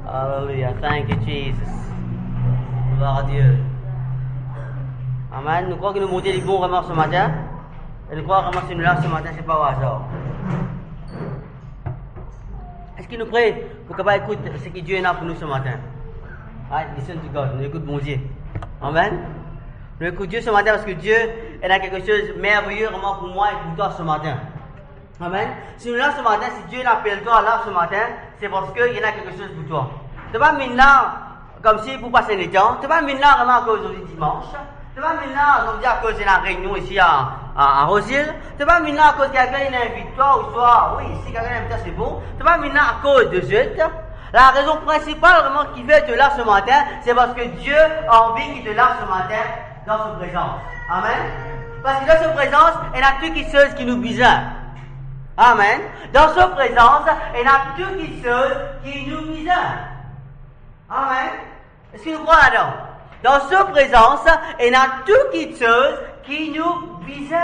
Hallelujah. Thank you, Jesus. Gloire à Dieu. Amen. Nous croyons que nous montions les bons vraiment ce matin. Et nous croyons vraiment que nous là ce matin, c'est pas au hasard. Est-ce qu'il nous prie pour qu'on écoute ce que Dieu a pour nous ce matin? Right? Listen to God. Nous écoutons bon Dieu. Amen. Nous écoutons Dieu ce matin parce que Dieu a quelque chose de merveilleux vraiment pour moi et pour toi ce matin. Amen. Si nous là ce matin, si Dieu appelle toi là ce matin, c'est parce qu'il y a quelque chose pour toi. Tu vas venir là comme si pour passer le temps. Tu vas venir là vraiment à cause du dimanche. Tu vas venir là, comme dire, à cause de la réunion ici à Rosil. Tu vas venir là à cause que quelqu'un invite toi ou soit, oui, si quelqu'un invite toi, c'est bon. Tu vas venir là à cause de Dieu. La raison principale vraiment qui fait te là ce matin, c'est parce que Dieu a envie qu'il te là ce matin dans sa présence. Amen. Parce que dans sa présence, il y a tout qui nous besoin. Amen. Dans sa présence, il y a tout qui nous besoin. Amen. Est-ce que nous croyons là-dedans? Dans sa présence, il y a tout qui nous besoin.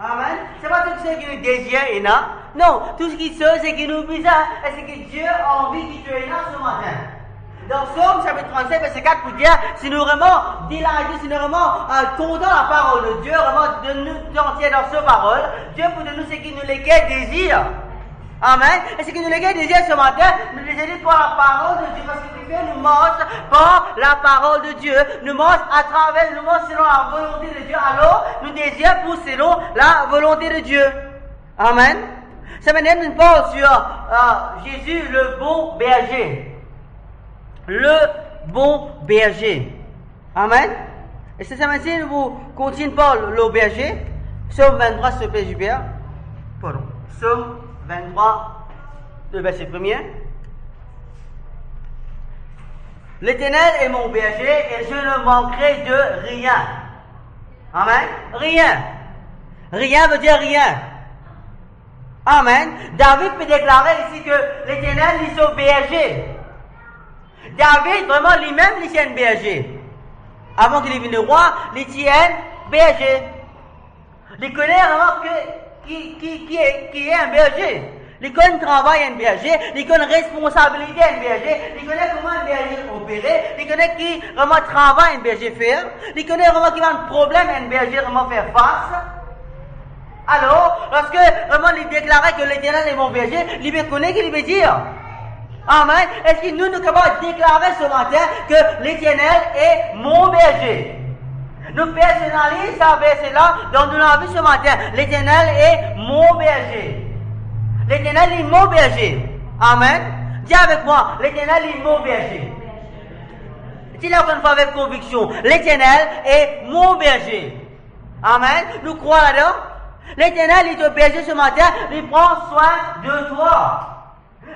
Amen. C'est pas tout ce qui nous désire et là. Non, tout ce qui c'est qui nous besoin. Et c'est que Dieu a envie qu'il te là ce matin. Dans Somme chapitre 37, verset 4, pour dire, si nous vraiment délightés, si nous vraiment contents de la parole de Dieu, vraiment de nous entier dans sa parole, Dieu pour nous ce qui nous les désire. Amen. Et ce qui nous les désire ce matin, nous désirons par la parole de Dieu, parce que Dieu nous marche par la parole de Dieu, nous marche à travers, nous marche selon la volonté de Dieu. Alors, nous désirons pour selon la volonté de Dieu. Amen. Ça maintenant, nous parle sur Jésus, le bon berger. Le bon berger. Amen. Et c'est ça maintenant, nous continuons par le berger. Psaume 23, s'il te plaît, Jubert. Pardon. Psaume 23, le verset 1er. L'Éternel est mon berger et je ne manquerai de rien. Amen. Rien. Rien veut dire rien. Amen. David peut déclarer ici que l'Éternel est son berger. David, vraiment, lui-même, il tient berger. Avant qu'il devienne le roi, il tient berger. Il connaît vraiment qui est un berger. Il connaît le travail d'un berger. Il connaît la responsabilité d'un berger. Il connaît comment un berger opérer. Il connaît qui vraiment travaille un berger faire. Il connaît vraiment qui va un problème un berger vraiment faire face. Alors, lorsque vraiment il déclarait que l'Éternel est mon berger, il connaît qu'il veut dire. Amen. Est-ce que nous sommes capables de déclarer ce matin que l'Éternel est mon berger? Nous personnalisons ça verset-là dans notre vie ce matin. L'Éternel est mon berger. L'Éternel est mon berger. Amen. Dis avec moi, l'Éternel est mon berger. Dis-le encore une fois avec conviction. L'Éternel est mon berger. Amen. Nous croyons là-dedans. L'Éternel est ton berger ce matin. Il prend soin de toi.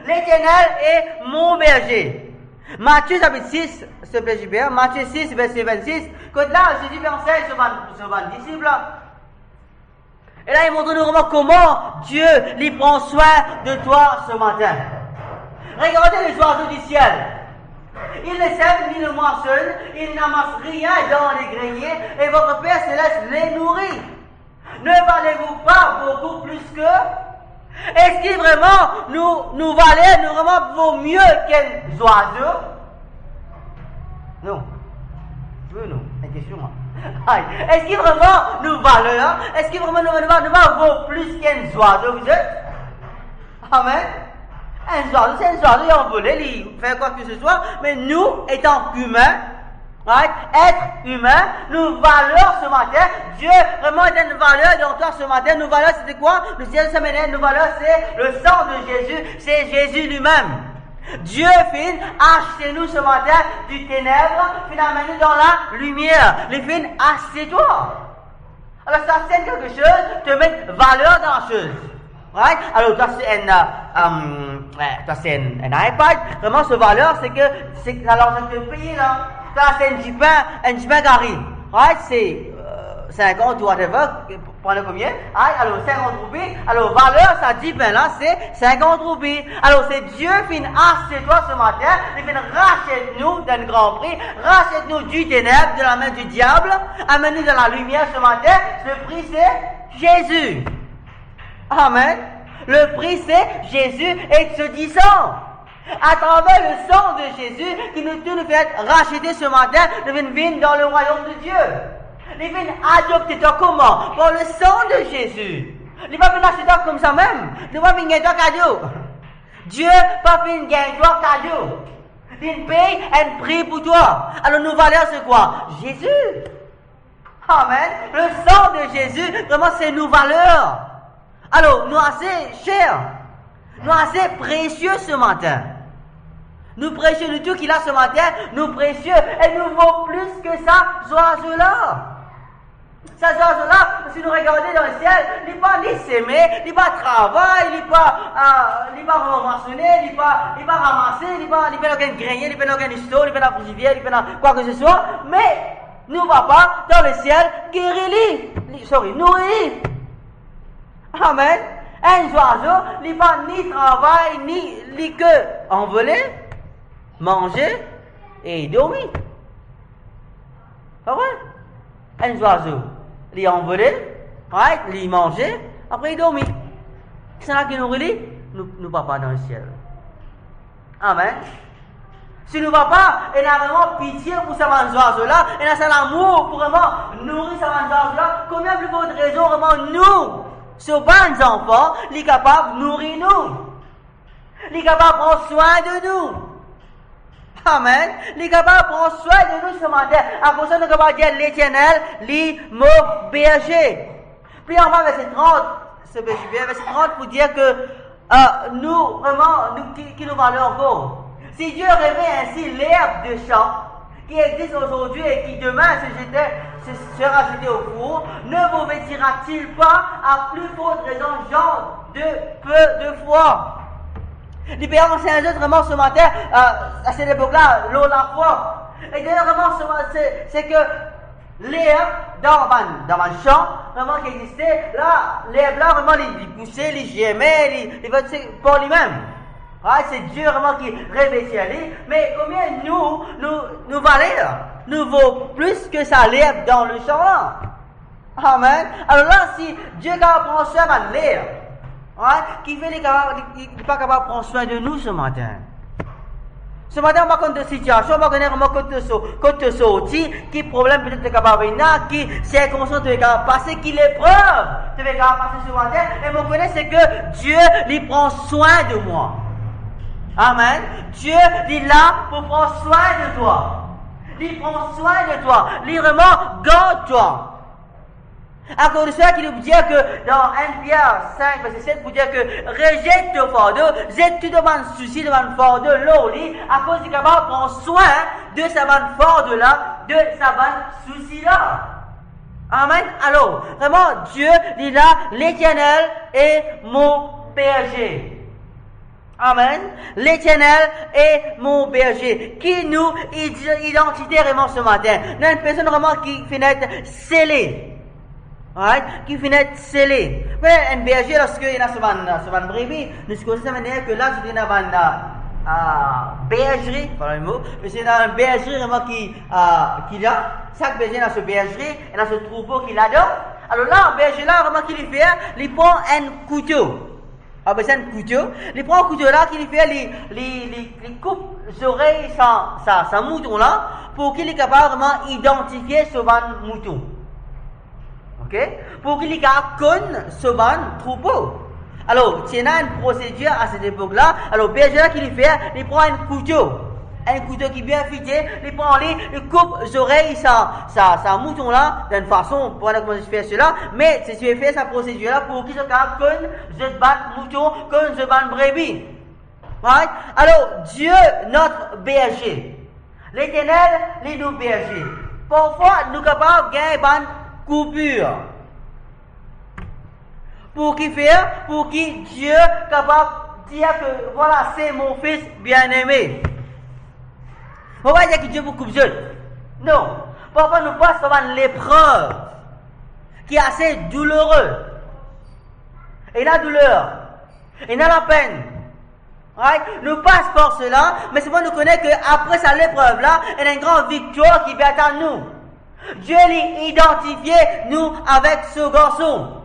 L'Éternel est mon berger. Matthieu chapitre 6, s'il te plaît, Gilbert. Matthieu 6, verset 26. Quand là, Jésus enseigne sur les disciples. Et là, il montre nous vraiment comment Dieu lui prend soin de toi ce matin. Regardez les oiseaux du ciel. Ils ne sèment ni ne moissonnent, ils n'amassent rien dans les greniers, et votre Père céleste les nourrit. Ne valez-vous pas beaucoup plus qu'eux? Est-ce qu'il vraiment nous valait, nous vraiment vaut mieux qu'un oiseau? Non. Non, une question. Est-ce qu'il vraiment nous valeur? Est-ce qu'il vraiment nous vaut plus qu'un oiseau, vous êtes? Amen. Un oiseau, c'est un oiseau, il a volé, il fait quoi que ce soit, mais nous, étant humains, être humain, nous valeur ce matin, Dieu vraiment est une valeur dans toi ce matin. Nous valeur c'était quoi? Nous valeur c'est le sang de Jésus, c'est Jésus lui-même. Dieu fait acheter nous ce matin du ténèbre, finalement nous dans la lumière. Il fait acheter toi. Alors ça c'est quelque chose, te mettre valeur dans la chose. Right? Alors toi c'est un iPad, vraiment ce valeur c'est alors ça te paye là. Ça c'est un pain carré. Right? C'est 50 ou whatever, prenez combien? Right? Alors 50 roupies. Alors valeur ça 10 pains là c'est 50 roupies. Alors c'est Dieu qui achète toi ce matin, il vient racheter nous d'un grand prix, rachète nous du ténèbre, de la main du diable, amène-nous dans la lumière ce matin. Le prix c'est Jésus. Amen. Le prix, c'est Jésus et ce dit sang. À travers le sang de Jésus, qui nous fait racheter ce matin, nous venons dans le royaume de Dieu. Nous venons adopter toi comment? Par le sang de Jésus. Nous ne pas venir acheter toi comme ça même. Nous ne pas venir gagner toi cadeau. Dieu pas venir gagner toi cadeau. Il paye un prix pour toi. Alors nous valeur c'est quoi? Jésus. Amen. Le sang de Jésus, vraiment c'est nos valeurs. Alors nous assez chers. Nous assez précieux ce matin. Nous précieux de tout qu'il a ce matin, nous précieux et nous vaut plus que ça oiseau-là. Ça oiseau-là, si nous regardons dans le ciel, il n'est pas ni s'aimer, il n'est pas travail, il n'est pas ramasser, il n'est pas ramasser, il n'est pas aucun grenier, il n'est pas aucun histoire, il n'est pas frigidaire, il n'est pas quoi que ce soit, mais nous papa dans le ciel nourrit. Amen. Un oiseau, il n'est pas ni travail, ni que envoler, manger et dormir. Pas vrai? Un oiseau, il envolé, right? Il manger, après il dormit. C'est là qu'il nourrit, nous papa dans le ciel. Amen. Si nous papa, il a vraiment pitié pour ce oiseau-là, il a un amour pour vraiment nourrir ce oiseau-là, combien plus de raisons vraiment nous, ce bon enfants, il est capable de nourrir nous. Il est capable de prendre soin de nous. Amen. Il est capable de prendre soin de nous ce matin. À cause de nous capable de dire l'Éternel, mon berger. Puis en bas, verset 30, c'est bien, verset 30 pour dire que nous, vraiment, qui nous valons encore. Si Dieu réveille ainsi l'herbe de champ qui existe aujourd'hui et qui demain sera jeté au four, ne vous vêtira-t-il pas à plus forte raison, genre de peu de foi? Les pères enseignent vraiment ce matin, à cette époque-là, l'eau la foi. Et d'ailleurs, vraiment, c'est que l'herbe dans un champ, vraiment qui existait, là, l'herbe là, vraiment, il poussait, il gémait, il faisait pour lui-même. Ah, c'est Dieu vraiment qui revêtit à lui. Mais combien nous valons? Nous vaut plus que ça l'herbe dans le champ là. Amen. Alors là, si Dieu prend soin de l'herbe, qui fait n'est pas capable de prendre soin de nous ce matin. Ce matin, on va connaître de situation, on va connaître côté sorti, qui problème peut-être est capable de venir, qui circonstance est capable de passer, qui l'épreuve est capable de passer ce matin. Et on connaît c'est que Dieu lui prend soin de moi. Amen. Dieu est là pour prendre soin de toi. Il prend soin de toi. Il vraiment garde toi. À cause de ça, qu'il nous dit que dans 1 Pierre 5, verset 7, pour dire que rejette ton fardeau, jette tout devant le souci, devant le fardeau, l'eau, à cause du capable prend soin de sa bonne fardeau-là, de sa bonne souci-là. Amen. Alors, vraiment, Dieu est là, l'Éternel est mon berger. Amen. L'Éternel est mon berger. Qui nous identité vraiment ce matin. Nous avons une personne vraiment qui finit scellée. Right? Qui finit scellée. Mais un berger, lorsqu'il y a ce brebis, nous constatons que là, c'est une bergerie, par le mot, mais c'est une bergerie vraiment qu'il a. Chaque berger a ce bergerie, et dans ce troupeau qu'il a dedans. Alors là, un berger là, vraiment qu'il fait, il prend un couteau. Ah ben c'est un couteau. Il prend un couteau là, qu'il fait, il coupe les oreilles sa mouton là, pour qu'il est capable vraiment identifier ce mouton. Ok? Pour qu'il est capable de connaître ce troupeau. Alors, il y a une procédure à cette époque-là. Alors, le berger là, qu'il fait, il prend un couteau. Un couteau qui est bien affûté, il prend il coupe les oreilles sa mouton là, d'une façon, pour voir comment je fais cela, mais c'est ce que fait sa procédure là pour qu'il soit capable de connaître ce mouton, comme ce brebis. Right? Alors, Dieu, notre berger. L'Éternel, est notre berger. Parfois, nous sommes capables de gagner une coupure. Pour qui faire? Pour qui Dieu est capable de dire que voilà, c'est mon fils bien-aimé. On va pas dire que Dieu vous coupe jeune. Non. Parfois nous passons par l'épreuve qui est assez douloureuse. Et la douleur, et la peine. Right? Nous passons par cela, mais c'est bon nous connaître qu'après cette épreuve-là, il y a une grande victoire qui vient à nous. Dieu l'a identifié nous avec ce garçon.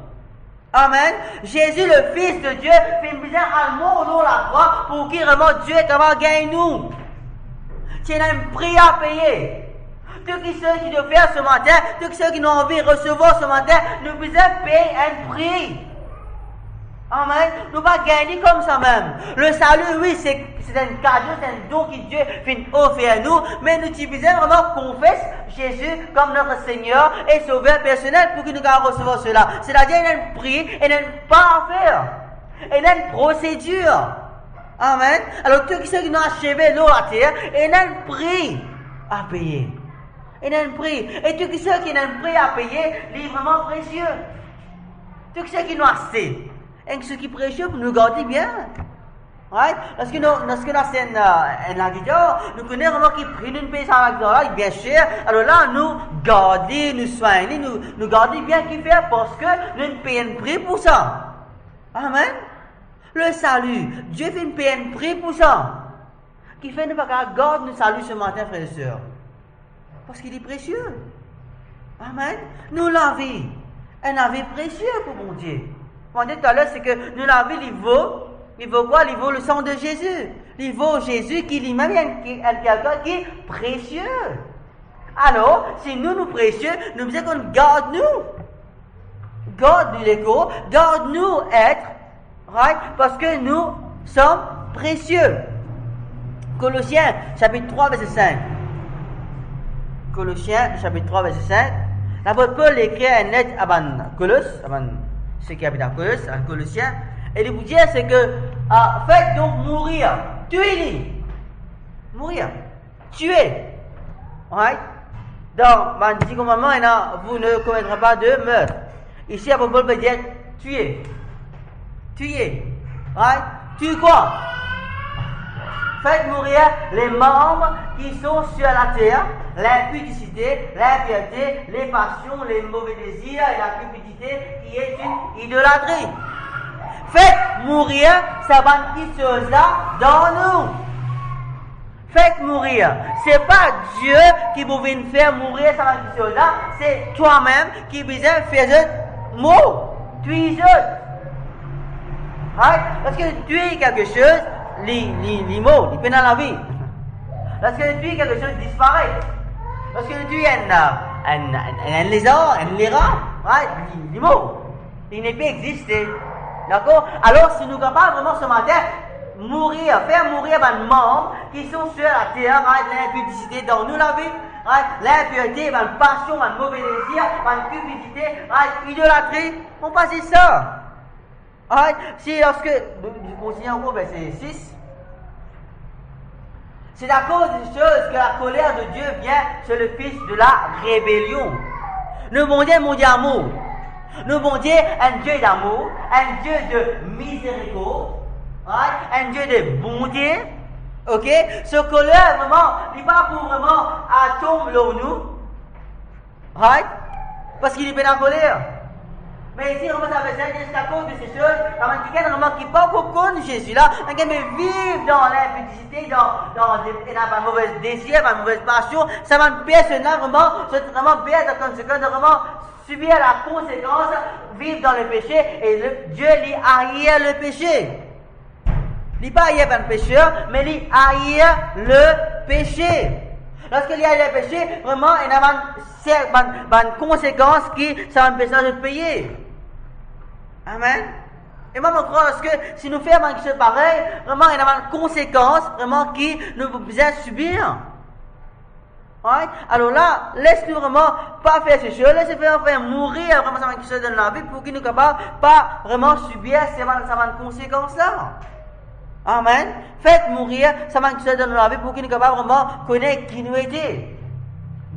Amen. Jésus, le Fils de Dieu, fait bien un mot au nom de la croix pour qu'il vraiment Dieu est capable de gagner nous. C'est un prix à payer. Tous ceux qui doivent faire ce matin, tous ceux qui ont envie de recevoir ce matin, nous devons payer un prix. Amen. Nous ne pouvons pas gagner comme ça même. Le salut, oui, c'est un cadeau, c'est un don que Dieu fait offrir à nous, mais nous devons vraiment confesser Jésus comme notre Seigneur et Sauveur personnel pour que nous puissions recevoir cela. C'est-à-dire, il y a un prix, il y a pas à faire. Il y a une procédure. Amen. Alors, tous ceux qui ont achevé l'eau à terre, il y a un prix à payer. Il y a un prix. Et tous ceux qui ont un prix à payer, il est vraiment précieux. Tous ceux qui ont assez. Et ce qui est précieux pour nous garder bien. Right? Parce que lorsque nous sommes en guitare, nous connaissons vraiment qui prennent une pièce à la guitare, bien cher. Alors là, nous garder, nous soigner, nous garder bien qui fait parce que nous payons un prix pour ça. Amen. Le salut, Dieu fait une paye un prix pour ça. Qui fait ne pas garder nous salut ce matin, frères et sœurs. Parce qu'il est précieux. Amen. Nous l'avons. Un vie précieux pour mon Dieu. On dit tout à l'heure, c'est que nous l'avons, il vaut quoi? Il vaut le sang de Jésus. Il vaut Jésus qui lui-même est quelqu'un qui est précieux. Alors, si nous précieux, nous disons qu'on garde nous. Garde-nous l'écho, garde-nous être, right? Parce que nous sommes précieux. Colossiens, chapitre 3, verset 5. Colossiens, chapitre 3, verset 5. L'apôtre Paul écrit un lettre à Colosse, ceux qui habitent à Colosse, à Colossiens, et il vous dit, c'est que, faites donc mourir, tuez-les. Mourir, tuer. Right? Dans le 10 commandements, vous ne commettrez pas de meurtre. Ici, l'apôtre Paul peut dire, tuer. Tuer. Right? Tuer quoi? Faites mourir les membres qui sont sur la terre, l'impudicité, l'impiété, les passions, les mauvais désirs et la cupidité qui est une idolâtrie. Faites mourir ces petites choses-là dans nous. Faites mourir. C'est pas Dieu qui vous vient faire mourir ces petites choses-là, c'est toi-même qui besoin faire ce mot. Tuer right? Parce que tuer quelque chose, les mots, ils peuvent dans la vie. Parce que tuer quelque chose disparaît. Parce que tuer un lézard, un lérat, right? Les mots, il ne peut exister. D'accord? Alors, si nous sommes capables vraiment ce matin, faire mourir les membres qui sont sur la terre, right? L'impudicité dans nous la vie, right? L'impureté, la passion, le mauvais désir, la cupidité, right? Idolâtrie, on passe ça. Right? Si lorsque, je continue encore verset 6, c'est à cause des choses que la colère de Dieu vient sur le fils de la rébellion. Le bon Dieu est mon Dieu amour. Le bon Dieu est un Dieu d'amour, un Dieu de miséricorde, right? Un Dieu de bonté. Ok? Ce colère, vraiment, il n'est pas pour vraiment tomber sur nous. Right? Parce qu'il est bien en colère. Mais ici, vraiment, ça veut dire c'est à cause de ces choses, quelqu'un vraiment qui pas beaucoup Jésus là, quelqu'un qui vit dans l'impudicité, dans la mauvaise désir, la mauvaise passion, ça va personnellement vraiment, c'est vraiment bien de conséquence de vraiment subir la conséquence, vivre dans le péché, et Dieu lui haït le péché. Il n'est pas haït par le pécheur, mais il haït le péché. Lorsqu'il y a le péché, vraiment, il y a une conséquence qui, ça va empêcher de payer. Amen. Et moi, je crois que si nous faisons quelque chose pareil, vraiment, il y a une conséquence, vraiment, qui nous besoin subir. Right? Alors là, laisse-nous vraiment pas faire ces choses, laisse-nous faire mourir vraiment ça quelque chose dans la vie pour qu'il nous capable pas vraiment subir ces conséquences-là. Amen. Faites mourir ça quelque chose dans la vie pour qu'il nous capable vraiment connaître qui nous était.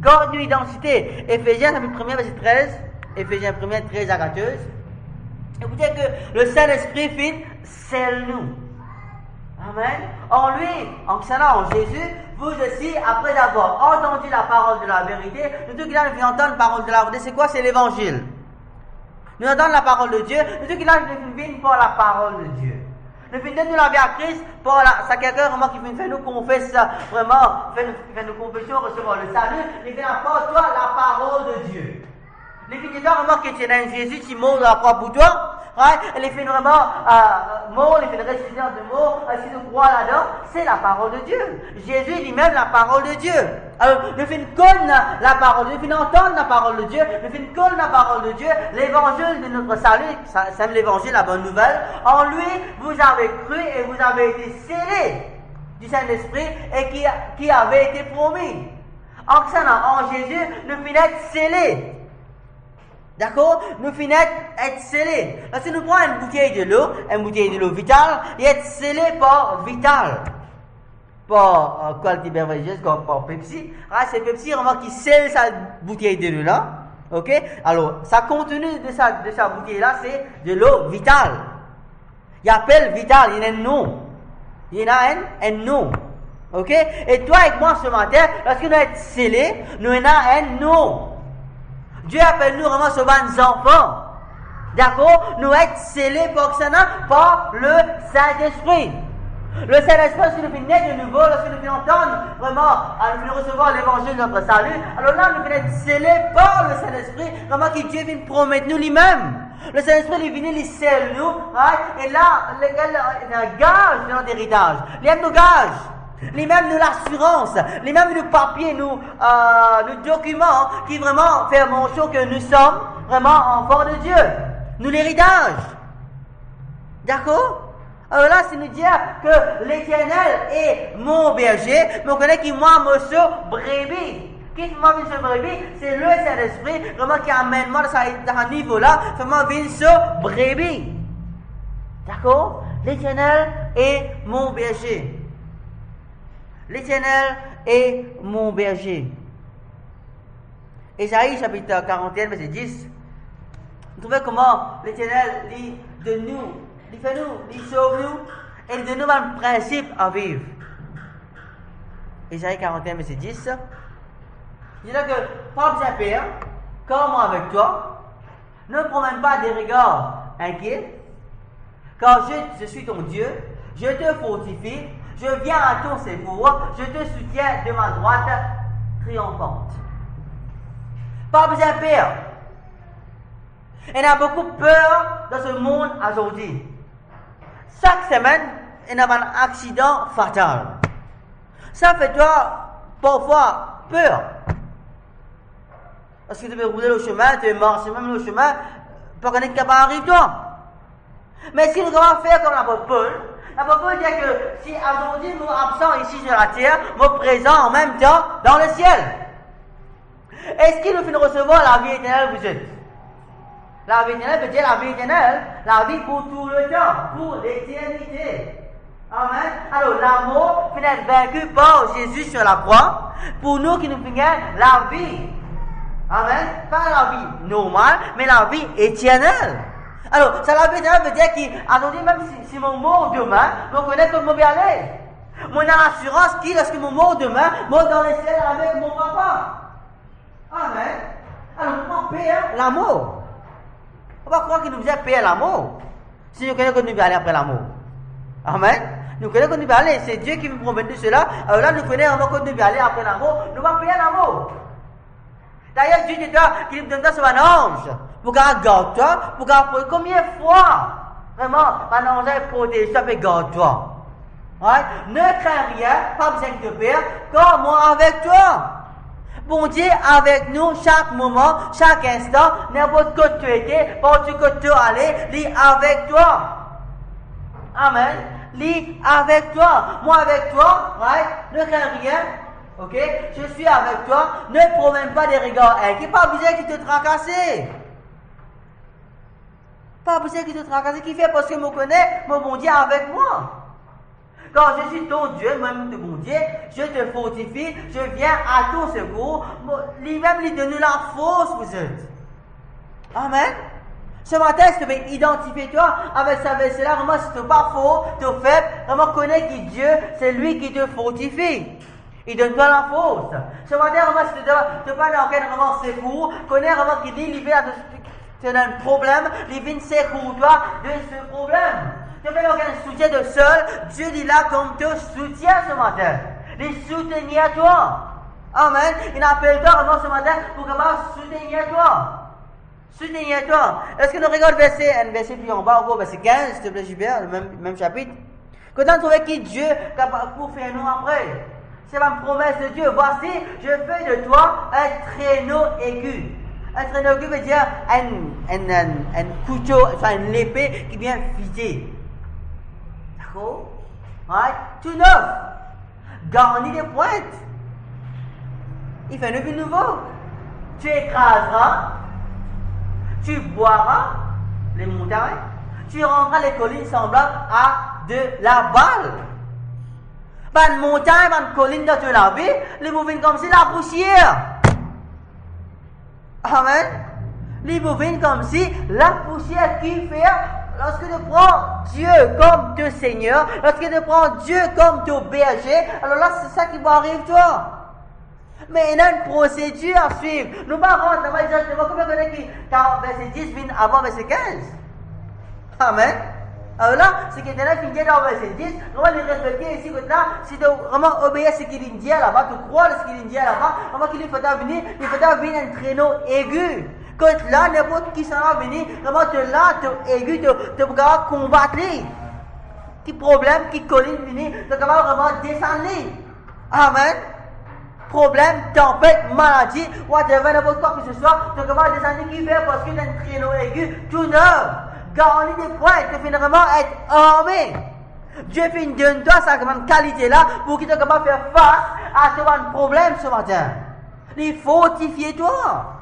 Garde nos identité. Éphésiens chapitre 1 verset 13. Éphésiens 1 13 à 14. Et vous dites que le Saint-Esprit fait scelle-nous. Amen. En lui, en Jésus, vous aussi, après avoir entendu la parole de la vérité, nous tous qui avons entendre la parole de la vérité, c'est quoi? C'est l'évangile. Nous entendons la parole de Dieu, nous tous qui avons venus pour la parole de Dieu. Nous finissons la vie à Christ, c'est quelqu'un vraiment qui fait nous confesser, vraiment, fait nous confession, recevoir le salut, il fait apporter toi la parole de Dieu. Les filles de toi, vraiment que tu es un Jésus qui mort dans la croix pour toi. Right? Et les filles vraiment mort, les filles de récitation de mort, si nous croyons là-dedans, c'est la parole de Dieu. Jésus lui-même la parole de Dieu. Alors, nous faisons connaître la parole de Dieu, nous faisons entendre la parole de Dieu, nous faisons connaître la parole de Dieu, l'évangile de notre salut, c'est l'évangile, la bonne nouvelle. En lui, vous avez cru et vous avez été scellés du Saint-Esprit et qui avait été promis. En Jésus, nous finissons être scellés. D'accord? Nous finissons être scellés. Là, si nous prenons une bouteille de l'eau vitale, il est scellé par Vital. Pas qualité beverages comme par Pepsi. Ah, c'est Pepsi vraiment qui scelle sa bouteille de l'eau là. Ok? Alors, sa contenu de sa bouteille là, c'est de l'eau vitale. Il appelle Vital, il y a un nom. Il y en a un nom. Ok? Et toi et moi ce matin, lorsque nous sommes scellés, nous avons un nom. Dieu appelle nous vraiment ce bons enfants. D'accord? Nous sommes scellés par le Saint-Esprit. Le Saint-Esprit, lorsque nous finissons de nouveau, lorsque nous finissons entendre vraiment, nous finissons recevoir l'évangile de notre salut, alors là, nous finissons être scellés par le Saint-Esprit, vraiment que Dieu vient promettre nous lui-même. Le Saint-Esprit, il vient, il scelle nous, right? Et là, il y a un gage de notre héritage. Il y a nos gages. Les mêmes de l'assurance, les mêmes de papier, nous documents qui vraiment fait mention que nous sommes vraiment enfants de Dieu. Nous l'héritage. D'accord? Alors là, c'est nous dire que l'Éternel est mon berger, mais on connaît qu'il moi, monsieur brebis. Qui moi, monsieur brebis? C'est le Saint-Esprit, vraiment qui amène moi dans ce niveau-là, vraiment, monsieur brebis. D'accord? L'Éternel est mon berger. L'Éternel est mon berger. Ésaïe chapitre 41, verset 10. Vous trouvez comment l'Éternel dit de nous, il fait nous, il sauve nous, et il donne nous un principe à vivre. Ésaïe 41, verset 10. Il dit là que, pas besoin père, comme moi avec toi, ne promène pas des regards inquiets, car je suis ton Dieu, je te fortifie, je viens à ton secours, je te soutiens de ma droite triomphante. Pas besoin de peur. Il y a beaucoup peur dans ce monde aujourd'hui. Chaque semaine, il y a un accident fatal. Ça fait toi, parfois, peur. Parce que tu veux rouler le chemin, tu veux marcher même le chemin, pour qu'on ait capable d'arriver toi. Mais si nous devons faire comme l'apôtre Paul, l'apôtre Paul dit que si aujourd'hui nous absents ici sur la terre, nous présents en même temps dans le ciel. Est-ce qu'il nous fait recevoir la vie éternelle, vous êtes? La vie éternelle veut dire la vie éternelle, la vie pour tout le temps, pour l'éternité. Amen. Alors l'amour finit être vaincu par Jésus sur la croix, pour nous qui nous finissons la vie. Amen. Pas la vie normale, mais la vie éternelle. Alors, ça la vie éternelle veut dire qu'aujourd'hui, même si mon mort demain, je connais comment je vais aller. Moi, j'ai l'assurance qui, lorsque mon mort demain, moi dans le ciel avec mon papa. Amen. Alors, nous payer l'amour. On va croire qu'il nous faisait payer l'amour. Si nous connaissons que nous allons aller après l'amour. Amen. Nous connaissons que nous allons aller. C'est Dieu qui nous promet de cela. Alors là, nous connaissons que nous allons aller après l'amour. Nous allons payer l'amour. D'ailleurs, Dieu dit qu'il nous donne ça sur un ange. Pour garde-toi. Pour garde-toi. Combien de fois, vraiment, un ange est protégé, ça fait garde-toi. Right? Ne crains rien, pas besoin de te perdre, car moi avec toi. Bon Dieu avec nous chaque moment, chaque instant, n'importe où tu étais, partout que tu allais, lis avec toi. Amen. Lis avec toi. Moi avec toi, right? Ne crains rien. Ok? Je suis avec toi. Ne promène pas des regards inquiets. Pas besoin qu'il te tracasse. Pas besoin qu'il te tracasse. Qui fait parce que je connais mon bon Dieu avec moi. Quand je suis ton Dieu, même ton bon Dieu, je te fortifie, je viens à ton secours. Lui-même, lui donne la force, vous êtes. Amen. Ce matin, si tu veux identifier toi avec sa verset-là, vraiment, si tu n'es pas faux, tu es faible, vraiment, connais que Dieu, c'est lui qui te fortifie. Il donne toi la force. Ce matin, vraiment, si tu n'es pas dans quel vraiment secours, connais vraiment qu'il dit, il vient te donner un problème, il vient secours toi de ce problème. Tu fais aucun soutien de seul, Dieu dit là comme te soutient ce matin. Il soutient toi. Amen. Il appelle toi vraiment ce matin pour capable soutenir toi. Soutenez-toi. Est-ce que nous regardons un verset plus en bas, verset 15, s'il te plaît, Gilbert, le même chapitre. Quand on trouve qui Dieu capable pour faire nous après. C'est ma promesse de Dieu. Voici, je fais de toi un traîneau aigu. Un traîneau aigu veut dire un couteau, enfin une épée qui vient figer. D'accord? Right? Tout neuf. Garni des pointes. Il fait une vie nouveau. Tu écraseras. Tu boiras les montagnes. Tu rendras les collines semblables à de la balle. Une montagne, une colline dans ta vie, les mouvements comme si la poussière. Amen. Les mouvements comme si la poussière qui fait, lorsque tu prends Dieu comme ton Seigneur, lorsque tu prends Dieu comme ton berger, alors là c'est ça qui va arriver toi. Mais il y a une procédure à suivre. Nous ne parlons pas directement comme on connaît qui, car verset 10 vient avant verset 15. Amen. Alors là, ce qui est là, finit dans verset 10, on va les respecter ici, là, si tu vraiment obéir à ce qu'il dit là-bas, tu crois à ce qu'il dit là-bas, on va qu'il faut venir, il faut venir un traîneau aigu. Quand là, n'importe qui s'en va venir, vraiment, tu là, tu aigu, tu vas combattre. Qui problème, qui colline venir, tu vas vraiment descendre. Amen. Problème, tempête, maladie, whatever, n'importe quoi que ce soit, tu vas descendre qui fait parce qu'il y a un traîneau aigu, tout neuf. Garni des points, tu finis vraiment être armé. Dieu fait une donne toi sa qualité là pour qu'il te capable faire face à ton problème ce matin. Il fortifie toi.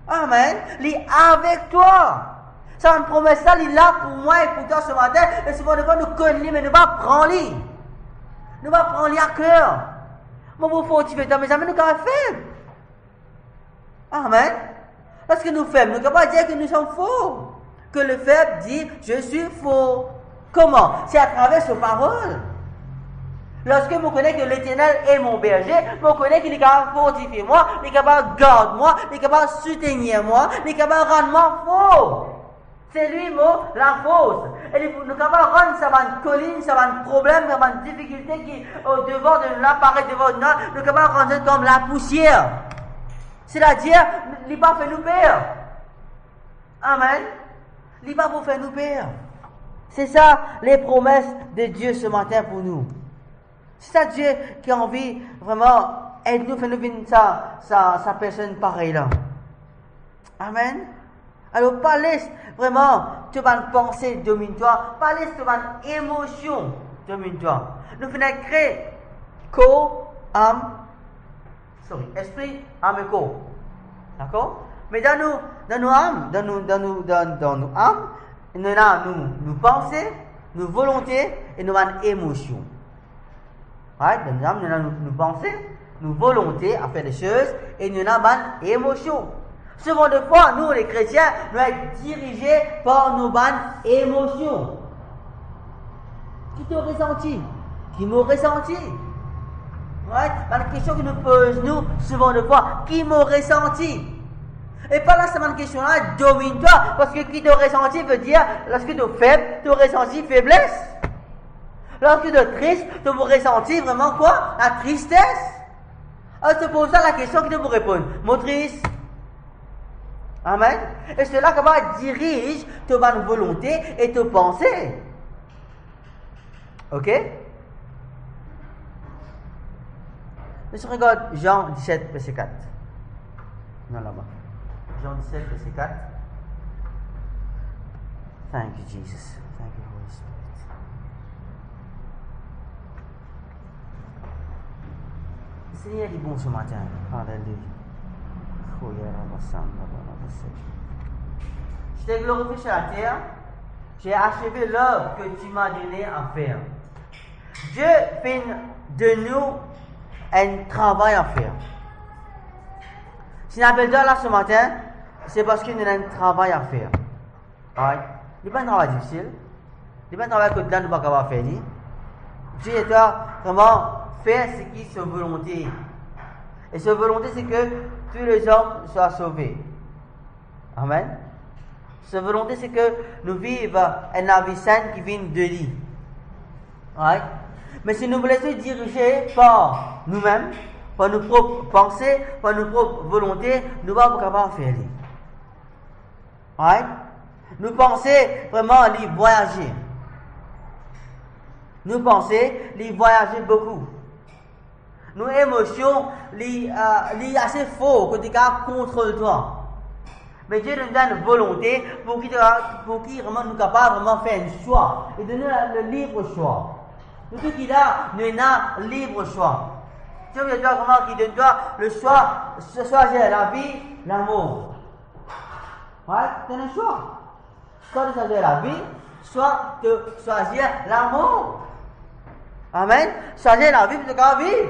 Amen. Il est avec toi. Ça une promesse là, il est là pour moi et pour toi ce matin. Et souvent de fois nous connaissons mais nous pas prendre lui. Nous pas prendre lui à cœur. Mais vous fortifier toi mes amis nous capable faire. Amen. Parce que nous faisons, nous capable dire que nous sommes faux. Que le faible dit, je suis faux. Comment? C'est à travers ses paroles. Lorsque vous connaissez que l'Éternel est mon berger, vous connaissez qu'il est capable de fortifier moi, il est capable de garder moi, il est capable de soutenir moi, il est capable de rendre moi faux. C'est lui, la fausse. Et nous sommes capables de rendre ça une colline, ça un problème, ça une difficulté qui, au devant de l'apparaît devant nous, nous sommes capables de rendre ça comme la poussière. C'est-à-dire, il n'a pas fait nous perdre. Amen. Il n'est pas pour faire nous perdre. C'est ça les promesses de Dieu ce matin pour nous. C'est ça Dieu qui a envie vraiment aide-nous, faire nous vivre sa personne pareille là. Amen. Alors pas laisse vraiment tu vas penser domine-toi, pas laisse tu vas émotion domine-toi. Nous faisons créer corps, esprit, âme et corps. D'accord? Mais dans nos âmes, nous avons nos pensées, nos volontés et nos émotions. Right? Dans nos âmes, nous avons nos pensées, nos volontés à faire des choses et nous avons nos émotions. Souvent de fois, nous les chrétiens, nous sommes dirigés par nos émotions. Qui t'a ressenti? Qui m'a ressenti? Right? La question que nous posons souvent de fois, qui m'a ressenti? Et pas là, c'est une question-là, domine-toi, parce que qui t'a ressenti veut dire, lorsque tu es faible, tu as ressenti faiblesse. Lorsque tu es triste, tu as ressenti vraiment quoi? La tristesse. Alors, c'est pour ça la question que tu peux répondre. Mon triste. Amen. Et c'est là comment dirige ta bonne volonté et tes pensées. Ok? Je regarde Jean 17, verset 4. Non, là-bas. Jean 17, verset 4. Thank you, Jesus. Thank you, Holy Spirit. Le Seigneur est bon ce matin. Alléluia. Je t'ai glorifié sur la terre. J'ai achevé l'œuvre que tu m'as donné à faire. Dieu fait de nous un travail à faire. Si nous appelons là ce matin, c'est parce qu'il y a un travail à faire. Right? Ce n'est pas un travail difficile. Ce n'est pas un travail que nous ne pouvons pas faire. Dieu doit vraiment faire ce qui est sa volonté. Et sa volonté, c'est que tous les hommes soient sauvés. Amen. Sa volonté, c'est que nous vivions une vie sainte qui vient de lui. Right? Mais si nous nous laissons diriger par nous-mêmes, par nos propres pensées, par nos propres volontés, nous ne sommes pas capables de faire. Right? Nous pensons vraiment les voyager. Nous pensons les voyager beaucoup. Nos émotions les assez fort que tu contrôles toi. Mais Dieu nous donne une volonté pour qu'il vraiment nous capable vraiment faire un choix et donner le libre choix. Tout qu'il a, nous avons libre choix. Dieu veut dire comment qu'il donne toi le choix, choisir la vie, l'amour. Ouais, c'est un choix. Soit de choisir la vie, soit de choisir l'amour. Amen. Choisir la vie pour nous vivre.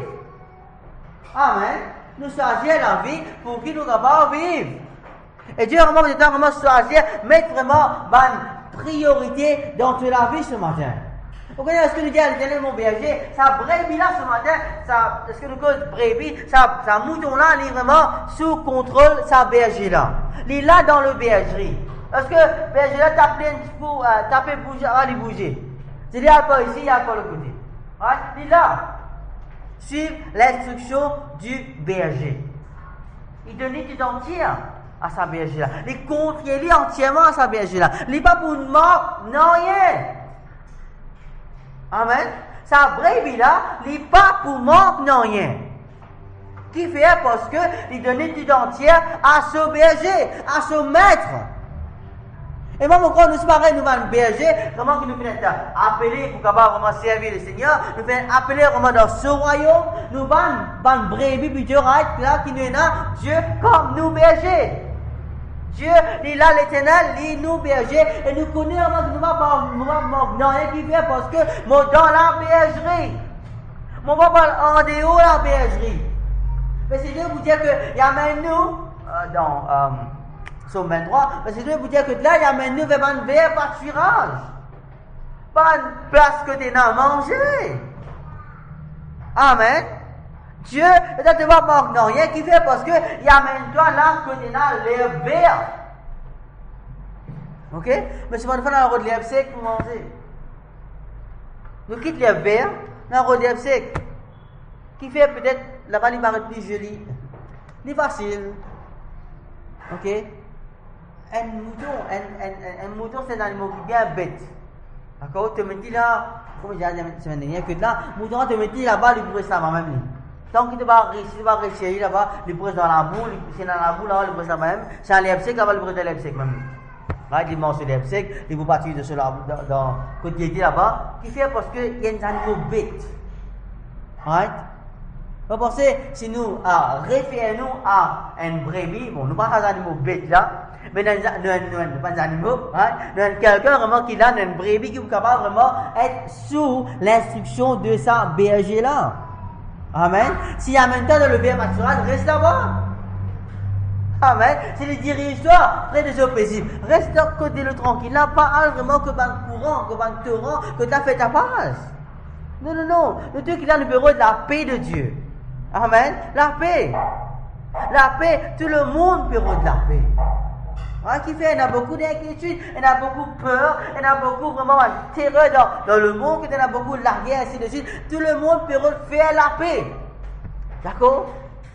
Amen. Nous choisir la vie pour qu'il nous capable vivre. Et Dieu vraiment veut vraiment choisir, mettre vraiment une priorité dans toute la vie ce matin. Vous connaissez ce que nous dit à l'Éternel, mon berger, sa brebis là ce matin, ce que nous cause brebis, sa mouton là, il est vraiment sous contrôle sa berger là. Il est là dans le bergerie. Parce que le berger là tape pour bouger, aller bouger. Il n'y a pas ici, il n'y a pas le côté. Il est là. Suivre l'instruction du berger. Il donne tout entier à sa berger là. Il confie entièrement à sa berger là. Il n'est pas pour une mort, non rien. Amen. Sa brebis là, il n'est pas pour mort, non rien. Qui fait parce que il donne tout entier à ce berger, à ce maître. Et même quand nous pareil, nous allons berger, comment que nous faisons appeler pour capable vraiment servir le Seigneur, nous faisons appeler vraiment dans ce royaume, nous allons brebis, puis Dieu là qui nous est là, Dieu comme nous berger. Dieu, il est là l'Éternel, il nous berger, et nous connaissons que nous ne pas non rien qui fait parce que moi dans la bergerie, mon papa en dehors de la bergerie. Mais c'est Dieu vous dire que y amène nous dans Psaume 23, mais c'est Dieu vous dire que là y amène nous vers un verre pâturage, pas une place que tu n'as mangé. Amen. Dieu ne te va pas non rien qui fait parce que il amène toi là que tu n'as l'herbe verte. Ok? Mais si on fait un rôle de l'herbe sec pour manger, nous quittons l'herbe verte, un rôle de l'herbe sec qui fait peut-être là-bas il paraît plus joli, c'est facile. Ok? Un mouton c'est un animal qui est bien bête. D'accord? Tu me dis là, comme j'ai dit la semaine dernière, que là, mouton te me dit là-bas il pourrait ça même. Tant qu'il ne va pas réussir là-bas, il presse dans la boule, c'est dans la boule là-bas, il presse là-bas même. C'est un l'herbe sec, là-bas, il presse dans l'herbe sec même. Right? Il mange l'herbe sec, il vous partir de cela dans côté là-bas, qui fait parce qu'il y a un animal bête. Right? Vous pensez, si nous référons à un brebis, bon, nous ne parlons pas d'animaux bêtes là, mais nous pas d'animaux, nous avons quelqu'un vraiment qui a un brebis qui est capable vraiment être sous l'instruction de sa berger là. Amen. Si amène toi dans le verre pâturage, reste là-bas. Amen. Si les dirige-toi près des eaux paisibles, reste à côté le tranquille. Là, pas vraiment que dans le courant, que dans le torrent, que tu as fait ta passe. Non. Le Dieu qui a le bureau de la paix de Dieu. Amen. La paix. La paix, tout le monde bureau de la paix. Qui fait, il y a beaucoup d'inquiétude, il y a beaucoup de peur, il y a beaucoup vraiment de terreur dans le monde, il y a beaucoup de la guerre, ainsi de suite. Tout le monde peut faire la paix. D'accord?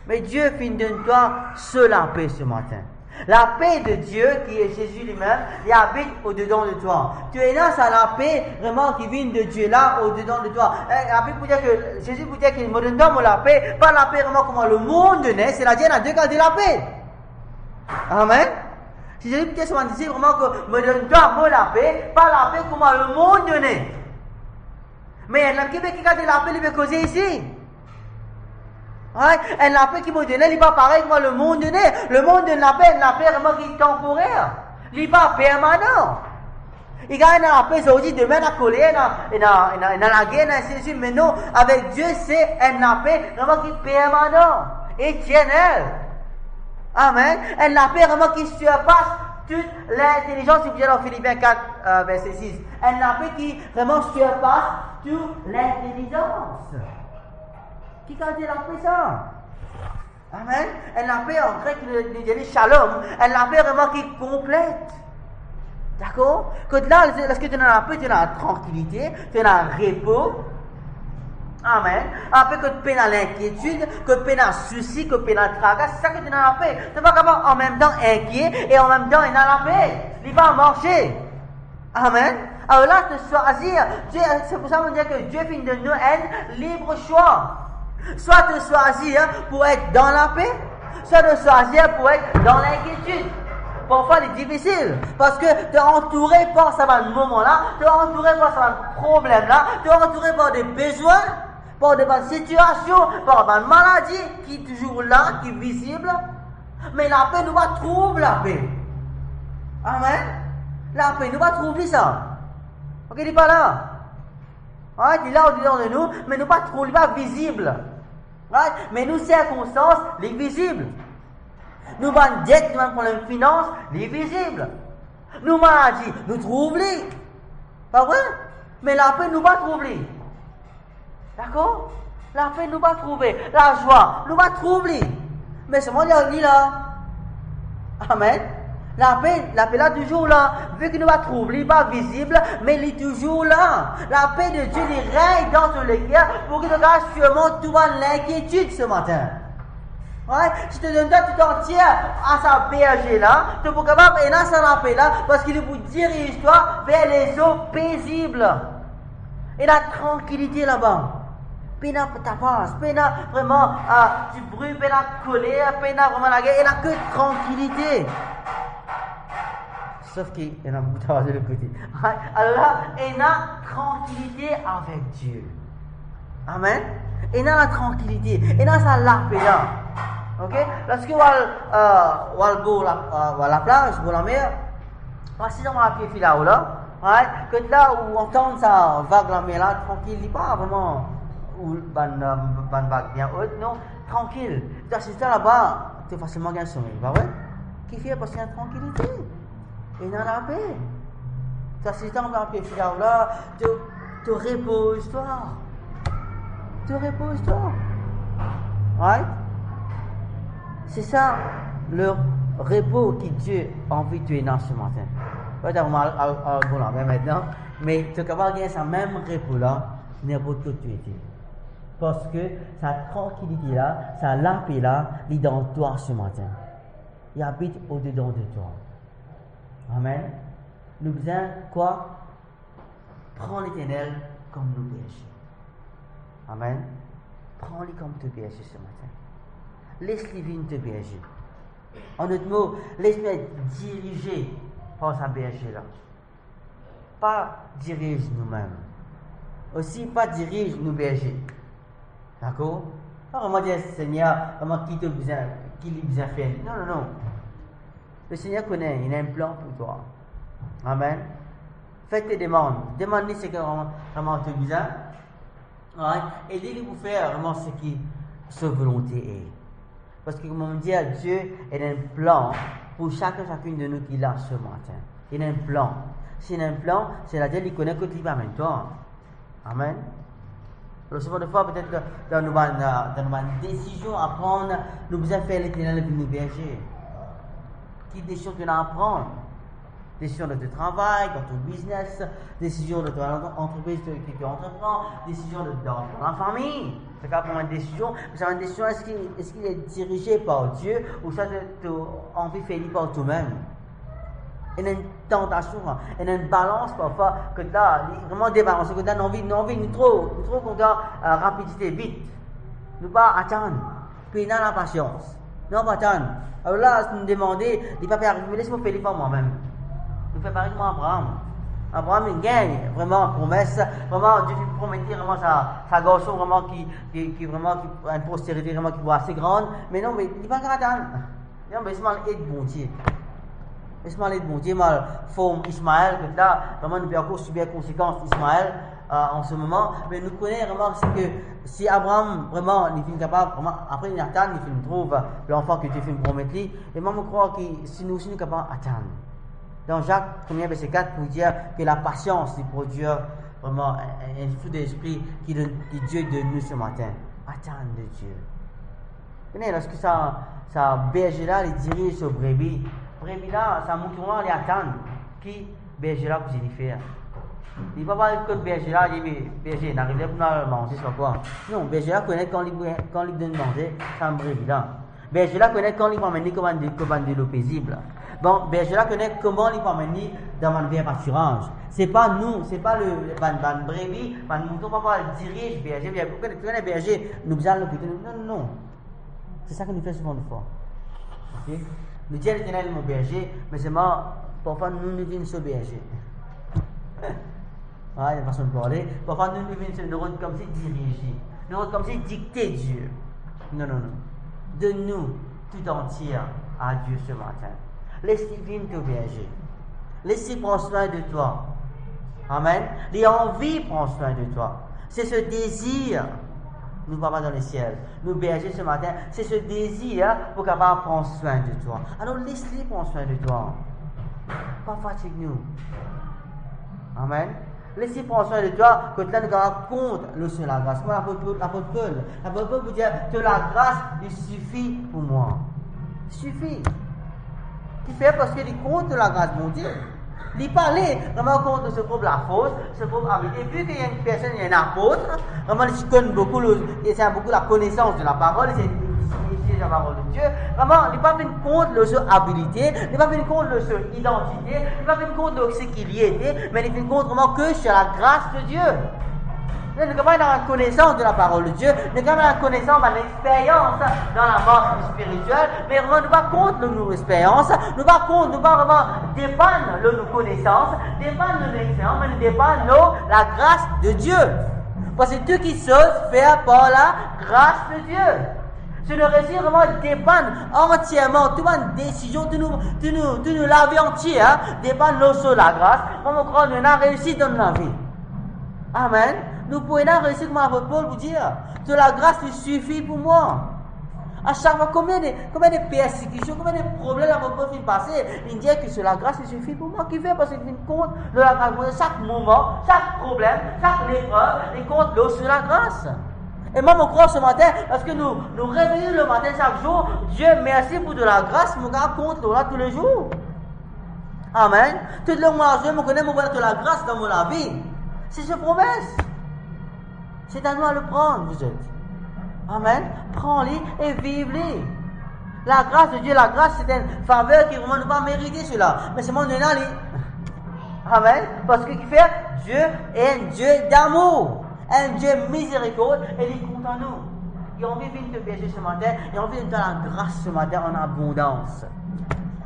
Mais Dieu finit de toi seul la paix ce matin. La paix de Dieu, qui est Jésus lui-même, il habite au-dedans de toi. Tu es là, c'est la paix vraiment qui vient de Dieu là, au-dedans de toi. Jésus vous dit qu'il me donne la paix, pas la paix vraiment comme le monde donnait, c'est-à-dire il y a deux cas de la paix. Amen. Si Jésus peut-être dit vraiment que me donne-toi moi la paix, pas la paix comme le monde donnait. Mais l'homme qui a la paix, il peut causer ici. Et la paix qui me donnait, il n'est pas pareil comme le monde donnait. Le monde donne la paix vraiment qui est temporaire. Il n'est pas permanent. Il gagne la paix aujourd'hui, demain la colère, dans la guerre, ainsi de suite. Mais non, avec Dieu, c'est la paix vraiment qui est permanent, éternel. Amen. Et la paix vraiment qui surpasse toute l'intelligence, si vous êtes dans Philippiens 4, verset 6. Et la paix qui vraiment surpasse toute l'intelligence. Qui a dit la paix ça? Amen. Et la paix en grec, il dit shalom. Et la paix vraiment qui complète. D'accord? Que là, lorsque tu as la paix, tu as la tranquillité, tu as le repos. Amen. Après que tu as l'inquiétude, que tu as le souci, que tu as le tracas, c'est ça que tu as la paix. Tu ne vas pas en même temps inquiet et en même temps il a la paix. Il va marcher. Amen. Alors là, tu choisir. C'est pour ça qu'on dit que Dieu finit de nous un libre choix. Soit de choisir pour être dans la paix, soit de choisir pour être dans l'inquiétude. Parfois, c'est difficile parce que tu es entouré par ce moment-là, tu es entouré par ce problème-là, tu es entouré par des besoins, par des situations, par des maladies qui sont toujours là, qui sont visibles. Mais la paix, nous va trouver la paix. Amen. La paix, nous va trouver ça. Ok, il n'est pas là. Right? Il est là au-dedans de nous, mais nous pas trouver, pas visible. Right? Mais nos circonstances, les visibles. Nous avons dette, nous avons problème de finance, les visibles. Nous maladies, nous trouvons les. Pas vrai? Mais la paix, nous va trouver. D'accord? La paix, nous va trouver. La joie, nous va trouver. Mais ce monde est là. Amen. La paix là toujours là. Vu que nous va trouver, pas visible, mais il est toujours là. La paix de Dieu, il règne dans tous les cœurs pour que tu gardes sûrement tout l'inquiétude ce matin. Ouais, si tu te donnes tout entier à sa berger là, tu es capable de lancer la paix là, parce qu'il vous dirige toi vers les eaux paisibles. Et la tranquillité là-bas. Puis il y a ta passe, puis il y a vraiment du bruit, puis il y a colère, puis il y a vraiment la guerre, il n'y a que tranquillité. Sauf qu'il y en a beaucoup de l'autre côté. Alors là, il y a tranquillité avec Dieu. Amen. Il y a la tranquillité, il y a ça la paix là. Ok? Lorsque vous allez à la plage, pour la mer, si on a pied là, que là où on entend ça vague la mer là, tranquille, il n'y a pas vraiment une vague bien haute, non, tranquille. Si tu es là-bas, tu es facilement gagné sommeil, pas vrai? Qui fait parce qu'il y a tranquillité. Et dans la paix. Si tu as pied là, tu reposes-toi. Tu reposes-toi. Right? C'est ça le repos que Dieu a envie de te donner ce matin. Peut-être bon là, maintenant, mais tu es capable de gagner ce même repos là, n'importe où tu étais. Parce que sa tranquillité là, sa la paix là, il est dans toi ce matin. Il habite au-dedans de toi. Amen. Nous besoin quoi? Prends l'Éternel comme nous berger. Amen. Prends-le comme te berger ce matin. Laisse-le venir te berger. En d'autres mots, laisse-le être dirigé par sa berger là. Pas dirige nous-mêmes. Aussi, pas dirige nos bergers. D'accord? Pas vraiment dire Seigneur, vraiment qui te besoin, qui lui besoin faire. Non. Le Seigneur connaît, il a un plan pour toi. Amen. Fais tes demandes. Demande-lui ce que vraiment tu as besoin. Et dis-lui pour faire vraiment ce qui sa volonté est. Parce que, comme on dit, Dieu a un plan pour chacune de nous qui l'a ce matin. Il a un plan. S'il a un plan, c'est-à-dire qu'il connaît que tu vas en toi. Amen. Alors, souvent de fois, peut-être que dans nos décisions à prendre, nous devons faire l'Éternel pour nous berger. Quelle décision tu as à prendre? Décision de ton travail, dans ton business, décision de ton entreprise que tu entreprends, décision dans la famille. C'est quand même une décision. C'est une décision, est-ce qu'il est dirigé par Dieu ou ça tu as envie de faire par toi-même? Il y a une tentation, il y a une balance parfois que tu as vraiment débalancé, que tu as envie, nous trop content, rapidité, vite. Nous pas attendre, puis il y a la patience. Non, pas attendre. Alors là, si nous demandons, il va faire arriver, laisse-moi faire les femmes moi-même. Nous faisons pareil comme Abraham. Abraham, il gagne vraiment promesse. Vraiment, Dieu fait promettre vraiment sa garçon vraiment qui vraiment a une postérité vraiment qui va assez grande. Mais non, mais il ne va pas attendre. Non, mais c'est mal aide bon Dieu. C'est mal aide bon Dieu, mal forme Ismaël, que là, vraiment nous pouvons subir les conséquences d'Ismaël en ce moment. Mais nous connaissons vraiment que si Abraham vraiment il est capable, vraiment, après il attend, il trouve l'enfant que Dieu fait promettre. Et moi, je crois que si nous sommes capables d'attendre. Dans Jacques 1er verset 4, pour dire que la patience produit vraiment un fruit d'esprit qui Dieu donne nous ce matin. Attendre de Dieu. Vous voyez, lorsque ça berger là, il dirige sur brebis. Brebis là, ça mouton là, il attend. Qui berger là pour y faire? Il ne va pas que le berger là, il dit berger, n'arrivez pas à manger, c'est quoi? Non, berger là connaît quand il donne manger, ça me évident. Berger là connaît quand il va mener comment de l'eau paisible. Bon, berger là connaît comment il va mener dans un bien pâturage. C'est pas nous, c'est pas le brebis, le mouton va dirige berger. Pourquoi tu connais berger, nous allons le quitter. Non. C'est ça que nous faisons souvent de fois. Ok? Nous disons l'éternel mon berger, mais c'est moi, parfois nous venons sur berger. Ah, il y a une façon de parler. Parfois, nous venons comme si diriger. Nous comme si dicter Dieu. Non. Donne-nous tout entier à Dieu ce matin. Laisse-lui venir te berger. Laisse-lui prendre soin de toi. Amen. Les envies prendre soin de toi. C'est ce désir. Nous papa dans le ciel. Nous berger ce matin. C'est ce désir pour capable prendre soin de toi. Alors laisse-lui prendre soin de toi. Pas fatigue-nous. Amen. Laissez prendre soin de toi, que là nous compte le sur la grâce. Moi, l'apôtre Paul vous dire que la grâce, il suffit pour moi. Il suffit. Il fait parce qu'il compte la grâce, mon Dieu. Il parlait vraiment contre ce pauvre la faute, ce pauvre habité. Et vu qu'il y a une personne, il y a un apôtre, vraiment il connaît beaucoup, il a beaucoup la connaissance de la parole, il la parole de Dieu. Vraiment, il n'est pas venu contre leur habilité, il n'est pas venu contre leur identité, il n'est pas venu contre ce qu'il y était, mais il est venu contre vraiment que sur la grâce de Dieu. Nous n'avons pas la connaissance de la parole de Dieu, nous n'avons pas la connaissance de l'expérience dans la mort spirituelle, mais vraiment nous pas contre nos expériences, nous pas contre, nous pas vraiment dépendre de nos connaissances, dépendre de nos expériences, mais nous dépendre de la grâce de Dieu. Parce que tout qui s'ose faire par la grâce de Dieu. Je ne réussis vraiment à dépendre entièrement, toute ma décision, de nous la vie entière, dépend de la grâce. On croit que nous avons réussi dans la vie. Amen. Nous pouvons réussir, comme l'apôtre Paul vous dire, que la grâce lui suffit pour moi. À chaque fois, combien de persécutions, combien de problèmes l'apôtre Paul fait passer, il dit que la grâce lui suffit pour moi. Qui fait parce qu'il compte de la grâce, chaque moment, chaque problème, chaque épreuve, il compte l'eau sur la grâce. Et moi, je crois ce matin, parce que nous réveillons le matin chaque jour, Dieu merci pour de la grâce, mon gars compte là tous les jours. Amen. Tout le monde, je me connais, de la grâce dans mon vie. C'est ce promesse. C'est à nous à le prendre, vous êtes. Amen. Prends-les et vive-les. La grâce de Dieu, la grâce, c'est une faveur qui vraiment ne pas mériter cela. Mais c'est mon honneur. Amen. Parce que qui fait, Dieu est un Dieu d'amour. Un Dieu miséricorde et il compte en nous. Il a envie de te berger ce matin, il a envie de te donner la grâce ce matin en abondance.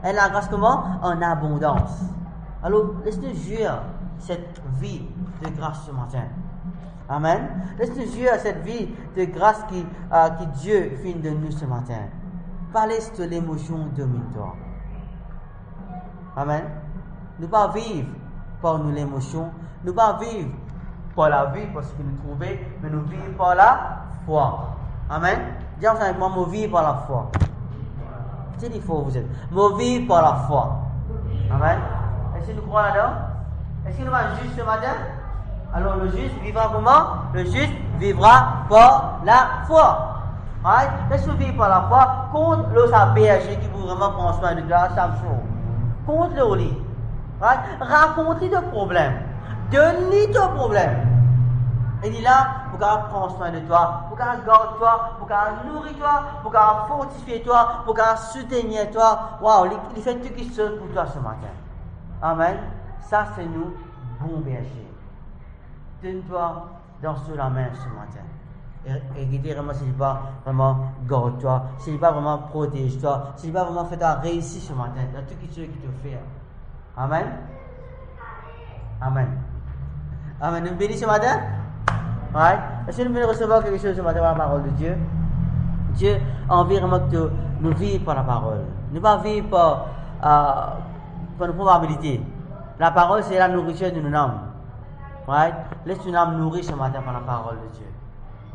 Et la grâce comment? En abondance. Alors, laisse-nous jouir cette vie de grâce ce matin. Amen. Laisse-nous jouir cette vie de grâce qui Dieu fait de nous ce matin. Pas laisse l'émotion dominer toi. Amen. Nous pas vivre par nous l'émotion, nous pas vivre par la vie parce que nous trouvons, mais nous vivons par la foi. Amen. Dis ensemble avec moi, nous vivons par la foi. C'est il faut vous êtes. Nous vivons par la foi. Amen. Est-ce que nous croyons là-dedans? Est-ce que nous sommes justes ce matin? Alors le juste vivra comment? Le juste vivra par la foi. Right? Laisse-nous vivre par la foi contre le berger qui vous vraiment prend soin de toi chaque jour. Contre le lit. Right? Raconte-lui de problèmes. Donne-lui ton problème. Il dit là, pour qu'elle prenne soin de toi, pour qu'elle garde toi, pour qu'elle nourrit toi, pour qu'elle fortifie toi, pour qu'elle soutenir toi. Waouh, il fait tout ce qui se pour toi ce matin. Amen. Ça, c'est nous, bon berger. Donne-toi dans la main ce matin. Et dis vraiment, si pas vraiment garde-toi, si pas vraiment protège-toi, si pas vraiment fait-toi réussir ce matin, dans tout ce qui te fait. Amen. Amen. Amen. Nous bénissons ce matin. Right? Est-ce que nous venons recevoir quelque chose ce matin par la parole de Dieu? Dieu a envie vraiment que nous vivions par la parole. Nous ne pas vivre par nos probabilités. La parole, c'est la nourriture de nos âmes. Right? Laisse ton âme nourrir ce matin par la parole de Dieu.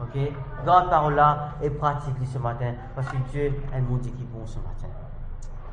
Ok? Garde la parole là et pratique-le ce matin parce que Dieu est mon Dieu qui est bon ce matin.